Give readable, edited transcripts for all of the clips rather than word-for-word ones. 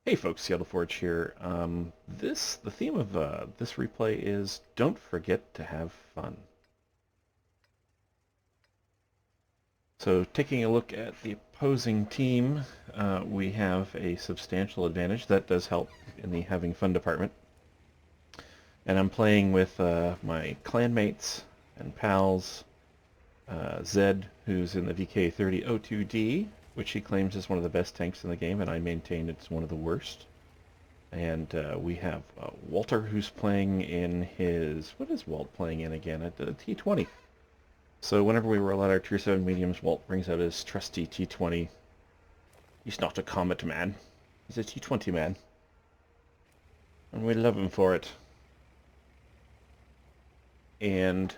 Hey folks, Seattle Forge here. The theme of this replay is don't forget to have fun. So taking a look at the opposing team, we have a substantial advantage. That does help in the having fun department. And I'm playing with my clanmates and pals, Zed, who's in the VK3002D, which he claims is one of the best tanks in the game, and I maintain it's one of the worst. And we have Walter, who's playing in his... What is Walt playing in again? At the T20. So whenever we roll out our Tier 7 mediums, Walt brings out his trusty T20. He's not a Comet man. He's a T20 man. And we love him for it. And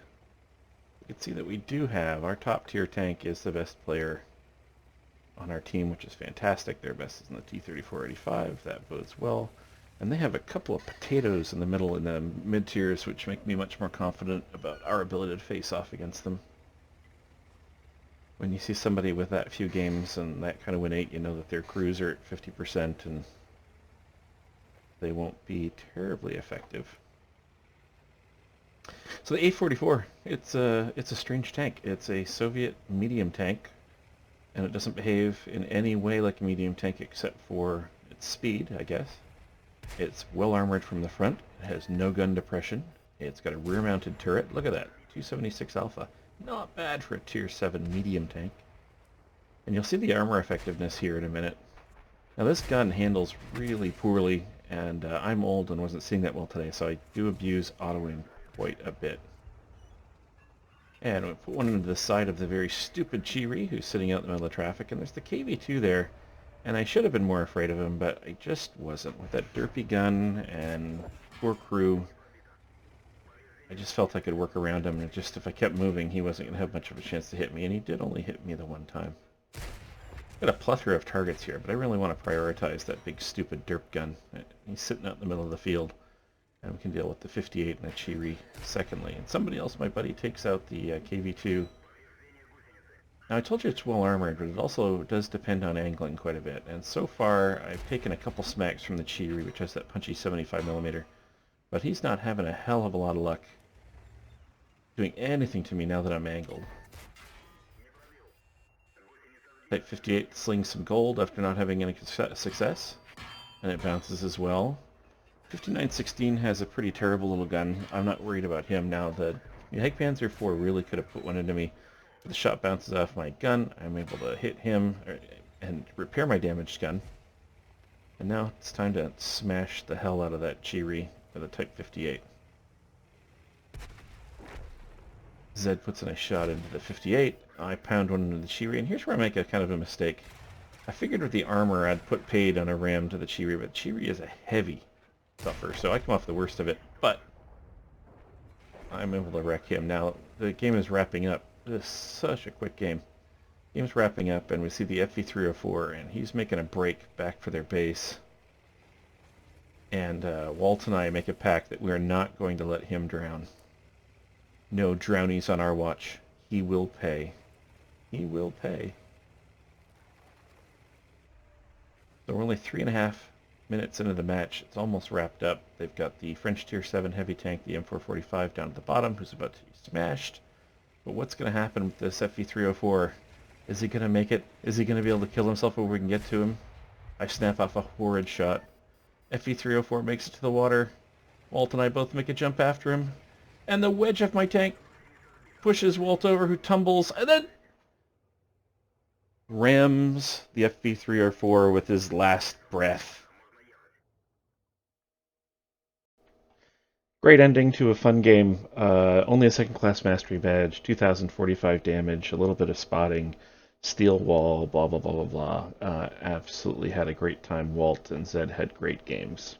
you can see that we do have... Our top tier tank is the best player on our team, which is fantastic. Their best is in the T3485. That bodes well. And they have a couple of potatoes in the middle in the mid-tiers, which make me much more confident about our ability to face off against them. When you see somebody with that few games and that kind of win 8, you know that their crews are at 50% and they won't be terribly effective. So the A44, it's a strange tank. It's a Soviet medium tank, and it doesn't behave in any way like a medium tank except for its speed, I guess. It's well armored from the front. It has no gun depression. It's got a rear-mounted turret. Look at that, 276 Alpha. Not bad for a Tier 7 medium tank. And you'll see the armor effectiveness here in a minute. Now this gun handles really poorly, and I'm old and wasn't seeing that well today, so I do abuse auto-aim quite a bit. And we'll put one into the side of the very stupid Chiri, who's sitting out in the middle of traffic, and there's the KV-2 there. And I should have been more afraid of him, but I just wasn't. With that derpy gun and poor crew, I just felt I could work around him. And just if I kept moving, he wasn't going to have much of a chance to hit me, and he did only hit me the one time. Got a plethora of targets here, but I really want to prioritize that big stupid derp gun. He's sitting out in the middle of the field, and we can deal with the 58 and the Chiri secondly. And somebody else, my buddy, takes out the KV-2. Now I told you it's well armored, but it also does depend on angling quite a bit. And so far, I've taken a couple smacks from the Chiri, which has that punchy 75mm. But he's not having a hell of a lot of luck doing anything to me now that I'm angled. Type 58 slings some gold after not having any success, and it bounces as well. 5916 has a pretty terrible little gun. I'm not worried about him now. The Panzer IV really could have put one into me. The shot bounces off my gun. I'm able to hit him and repair my damaged gun. And now it's time to smash the hell out of that Chiri with a Type 58. Zed puts in a shot into the 58. I pound one into the Chiri, and here's where I make a kind of a mistake. I figured with the armor I'd put paid on a ram to the Chiri, but Chiri is a heavy buffer, so I come off the worst of it, but I'm able to wreck him. Now, the game is wrapping up. This is such a quick game. Game's wrapping up, and we see the FV304, and he's making a break back for their base. And Walt and I make a pact that we are not going to let him drown. No drownies on our watch. He will pay. He will pay. So we're only 3.5 minutes into the match. It's almost wrapped up. They've got the French Tier 7 heavy tank, the M445, down at the bottom, who's about to be smashed. But what's going to happen with this FV304? Is he going to make it? Is he going to be able to kill himself before we can get to him? I snap off a horrid shot. FV304 makes it to the water. Walt and I both make a jump after him. And the wedge of my tank pushes Walt over, who tumbles, and then rams the FV304 with his last breath. Great ending to a fun game. Only a second class mastery badge, 2045 damage, a little bit of spotting, steel wall, blah, blah, blah, blah, blah. Absolutely had a great time. Walt and Zed had great games.